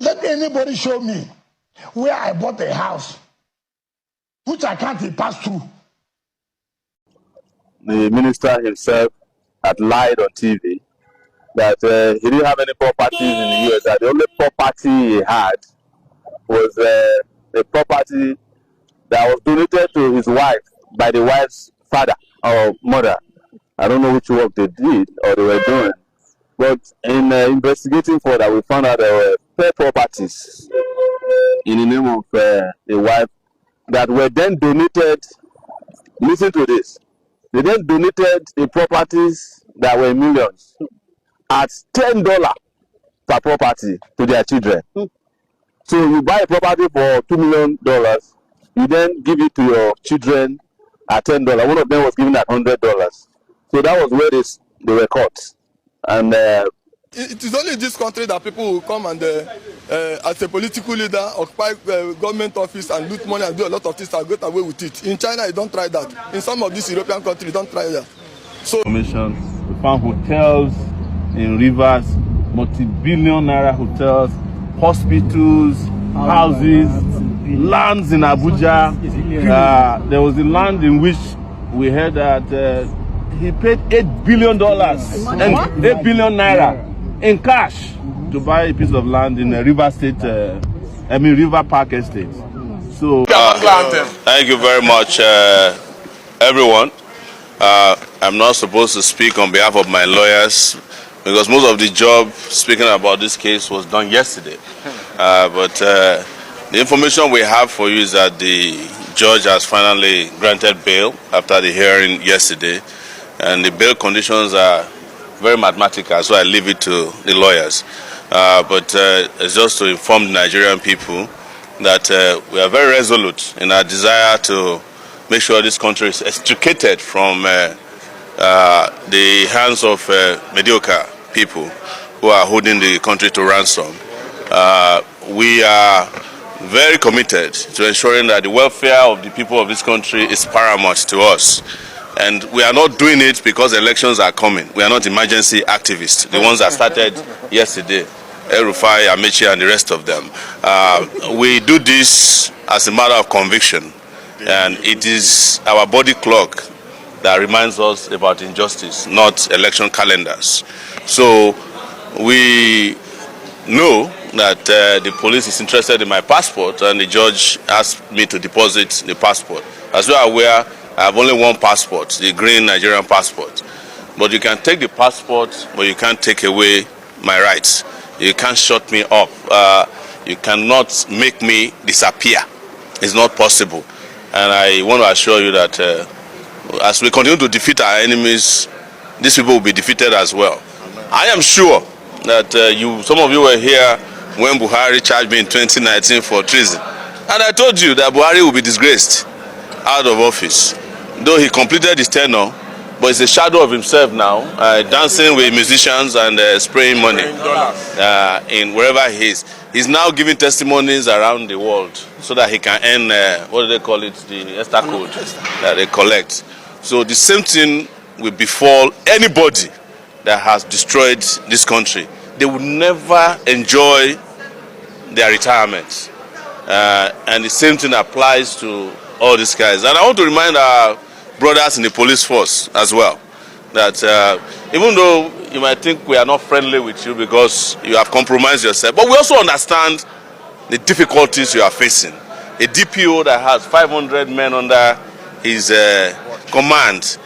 Let anybody show me where I bought a house, which I can't pass through. The minister himself had lied on TV that he didn't have any properties in the US, that the only property he had was a property that was donated to his wife by the wife's father or mother. I don't know which work they did or they were doing. But in investigating further, we found out there were 4 properties in the name of the wife that were then donated. Listen to this. They then donated the properties that were millions at $10 per property to their children. So you buy a property for $2 million, you then give it to your children at $10. One of them was given at $100. So that was where they were caught. And it is only in this country that people will come and, as a political leader, occupy government office and loot money and do a lot of things and get away with it. In China, you don't try that. In some of these European countries, you don't try that. So, we found hotels in rivers, multi-billion naira hotels, hospitals, houses, lands in Abuja. There was a land in which we heard that he paid $8 billion and 8 billion naira in cash to buy a piece of land in a River Park Estate. So, thank you very much, everyone. I'm not supposed to speak on behalf of my lawyers because most of the job speaking about this case was done yesterday. But the information we have for you is that the judge has finally granted bail after the hearing yesterday, and the bail conditions are very mathematical, so I leave it to the lawyers. But it's just to inform the Nigerian people that we are very resolute in our desire to make sure this country is extricated from the hands of mediocre people who are holding the country to ransom. We are very committed to ensuring that the welfare of the people of this country is paramount to us. And we are not doing it because elections are coming. We are not emergency activists, the ones that started yesterday, Rufai, Amechi, and the rest of them. We do this as a matter of conviction, and it is our body clock that reminds us about injustice, not election calendars. So we know that the police is interested in my passport, and the judge asked me to deposit the passport. As you are aware, I have only one passport, the green Nigerian passport. But you can take the passport, but you can't take away my rights. You can't shut me up. You cannot make me disappear. It's not possible. And I want to assure you that as we continue to defeat our enemies, these people will be defeated as well. I am sure that some of you were here when Buhari charged me in 2019 for treason. And I told you that Buhari will be disgraced out of office. Though he completed his tenure, but it's a shadow of himself now, dancing with musicians and spraying money in wherever he is. He's now giving testimonies around the world so that he can earn, what do they call it, the Esther code that they collect. So the same thing will befall anybody that has destroyed this country. They will never enjoy their retirement. And the same thing applies to all these guys. And I want to remind our brothers in the police force as well that even though you might think we are not friendly with you because you have compromised yourself, but we also understand the difficulties you are facing. A DPO that has 500 men under his command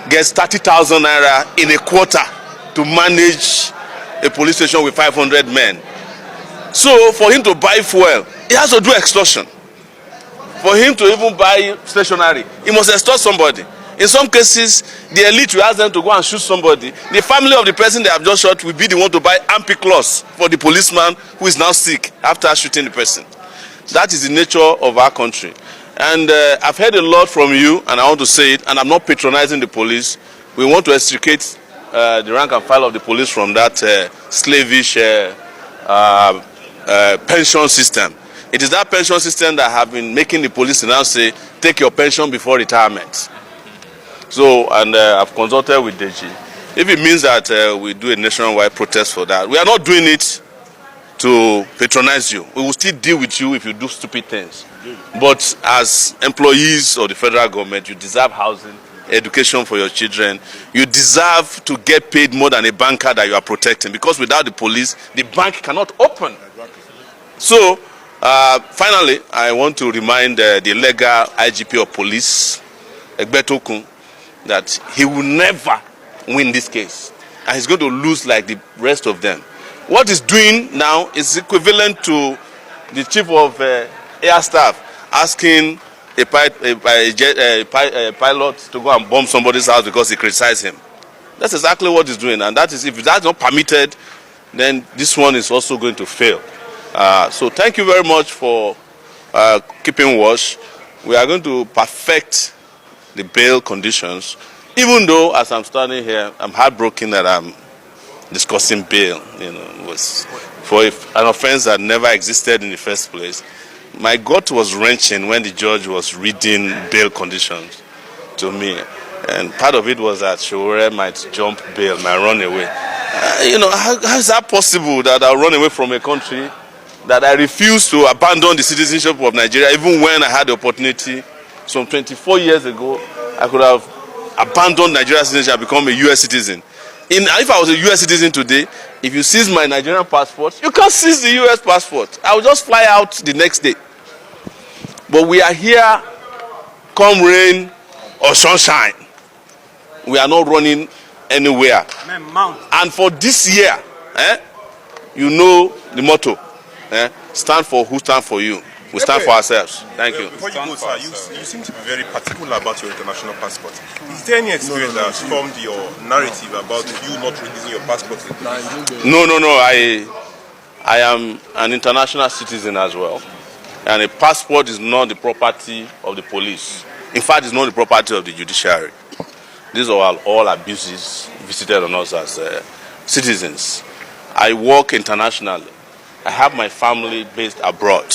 gets 30,000 naira in a quarter to manage a police station with 500 men. So for him to buy fuel, he has to do extortion. For him to even buy stationery, he must extort somebody. In some cases, the elite will ask them to go and shoot somebody. The family of the person they have just shot will be the one to buy ampiclos for the policeman who is now sick after shooting the person. That is the nature of our country. And I've heard a lot from you, and I want to say it, and I'm not patronizing the police. We want to extricate the rank and file of the police from that slavish pension system. It is that pension system that have been making the police now say, take your pension before retirement. So, and I've consulted with Deji. If it means that we do a nationwide protest for that, we are not doing it to patronize you. We will still deal with you if you do stupid things. But as employees of the federal government, you deserve housing, education for your children. You deserve to get paid more than a banker that you are protecting, because without the police, the bank cannot open. So, finally, I want to remind the legal IGP of police, Egbetokun, that he will never win this case. And he's going to lose like the rest of them. What he's doing now is equivalent to the chief of air staff asking a pilot to go and bomb somebody's house because he criticized him. That's exactly what he's doing. And that is, if that's not permitted, then this one is also going to fail. So thank you very much for keeping watch. We are going to perfect the bail conditions, even though, as I'm standing here, I'm heartbroken that I'm discussing bail. You know, was for an offense that never existed in the first place. My gut was wrenching when the judge was reading bail conditions to me, and part of it was that Sowore might jump bail, might run away. You know, how is that possible that I'll run away from a country that I refuse to abandon the citizenship of Nigeria, even when I had the opportunity some 24 years ago? I could have abandoned Nigerian citizenship and become a U.S. citizen. If I was a U.S. citizen today, if you seize my Nigerian passport, you can't seize the U.S. passport. I will just fly out the next day. But we are here, come rain or sunshine. We are not running anywhere. And for this year, you know the motto. Stand for who stand for you. We stand for ourselves. Thank you. Before you go, sir, you seem to be very particular about your international passport. Is there any experience that has formed your narrative about you not releasing your passport? No. I am an international citizen as well. And a passport is not the property of the police. In fact, it's not the property of the judiciary. These are all abuses visited on us as citizens. I work internationally. I have my family based abroad.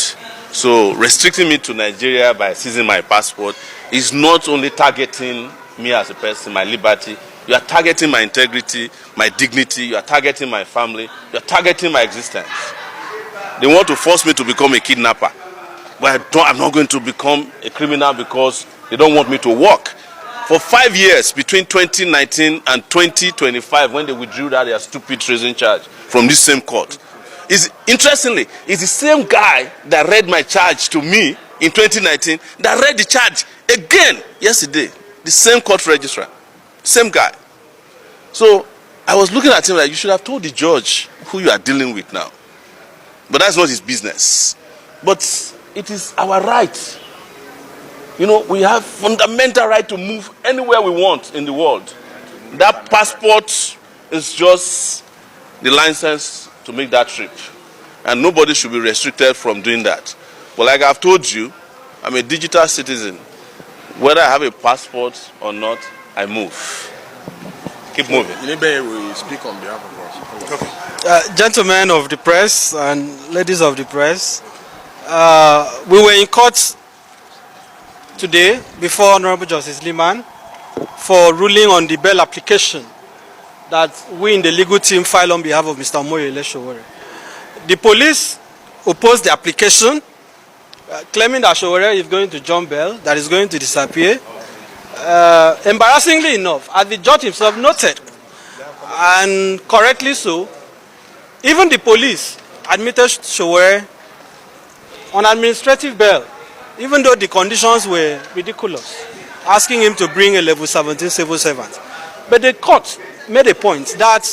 So restricting me to Nigeria by seizing my passport is not only targeting me as a person, my liberty. You are targeting my integrity, my dignity. You are targeting my family. You are targeting my existence. They want to force me to become a kidnapper. But I'm not going to become a criminal because they don't want me to work. For 5 years, between 2019 and 2025, when they withdrew their stupid treason charge from this same court, interestingly, it's the same guy that read my charge to me in 2019 that read the charge again yesterday. The same court registrar. Same guy. So I was looking at him like, you should have told the judge who you are dealing with now. But that's not his business. But it is our right. You know, we have fundamental right to move anywhere we want in the world. That passport is just the license to make that trip. And nobody should be restricted from doing that. But like I've told you, I'm a digital citizen. Whether I have a passport or not, I move. Keep moving. Maybe we speak on behalf of us. Okay. Gentlemen of the press and ladies of the press, we were in court today before Honorable Justice Liman for ruling on the bail application that we in the legal team filed on behalf of Mr. Omoyele Sowore. The police opposed the application, claiming that Sowore is going to jump bail, that is going to disappear. Embarrassingly enough, as the judge himself noted, and correctly so, even the police admitted Sowore on administrative bail, even though the conditions were ridiculous, asking him to bring a level 17 civil servant. But the court made a point that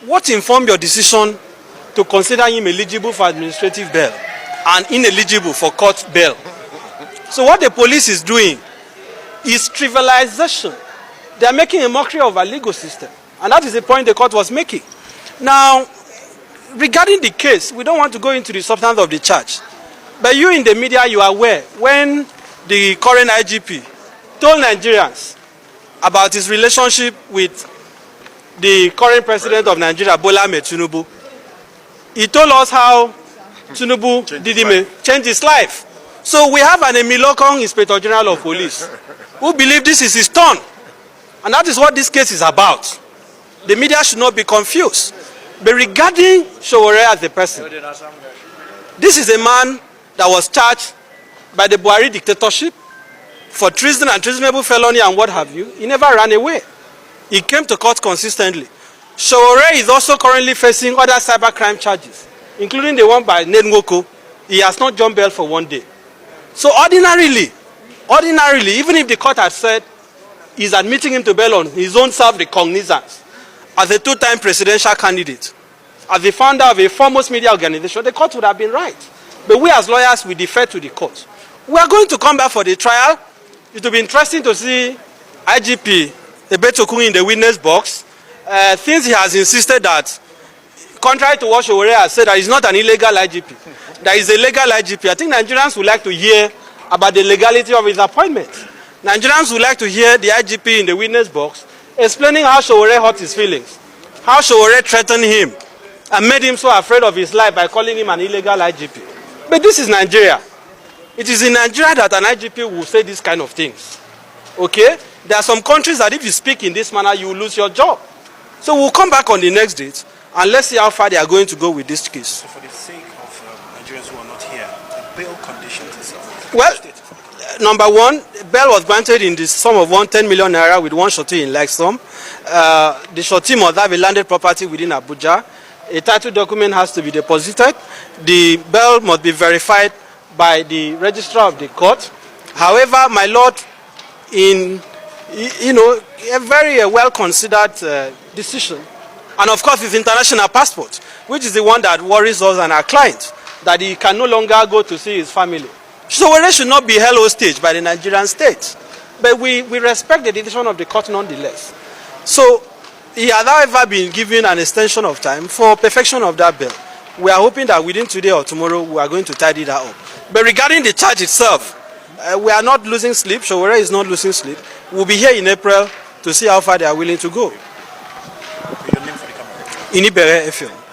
what informed your decision to consider him eligible for administrative bail and ineligible for court bail. So what the police is doing is trivialization. They are making a mockery of our legal system. And that is the point the court was making. Now, regarding the case, we don't want to go into the substance of the charge. But you in the media, you are aware when the current IGP told Nigerians about his relationship with the current president of Nigeria, Bola Ahmed Tinubu. He told us how Tinubu did change his life. So we have an Emilokong Inspector General of Police who believe this is his turn. And that is what this case is about. The media should not be confused. But regarding Sowore as a person, This is a man that was charged by the Buhari dictatorship for treason and treasonable felony and what have you. He never ran away. He came to court consistently. Sowore is also currently facing other cybercrime charges, including the one by Nedngoko. He has not jumped bail for 1 day. So ordinarily, even if the court has said he's admitting him to bail on his own self-recognizance as a two-time presidential candidate, as the founder of a foremost media organization, the court would have been right. But we as lawyers, we defer to the court. We are going to come back for the trial. It will be interesting to see IGP Ebetokun in the witness box. Since he has insisted that, contrary to what Sowore has said, that he's not an illegal IGP, that is a legal IGP. I think Nigerians would like to hear about the legality of his appointment. Nigerians would like to hear the IGP in the witness box explaining how Sowore hurt his feelings, how Sowore threatened him and made him so afraid of his life by calling him an illegal IGP. But this is Nigeria. It is in Nigeria that an IGP will say these kind of things. Okay? There are some countries that if you speak in this manner, you will lose your job. So we'll come back on the next date and let's see how far they are going to go with this case. So for the sake of Nigerians who are not here, the bail conditions itself. Well, number one, bail was granted in the sum of 10 million naira with one surety in like sum. The surety must have a landed property within Abuja. A title document has to be deposited. The bail must be verified by the registrar of the court. However, my lord, in a very well-considered decision, and of course his international passport, which is the one that worries us and our clients, that he can no longer go to see his family. Sowore should not be held hostage by the Nigerian state. But we respect the decision of the court nonetheless. So he has, however, been given an extension of time for perfection of that bail. We are hoping that within today or tomorrow we are going to tidy that up. But regarding the charge itself, we are not losing sleep. Sowore is not losing sleep. We'll be here in April to see how far they are willing to go. Your name for the camera. Inibere Effiong.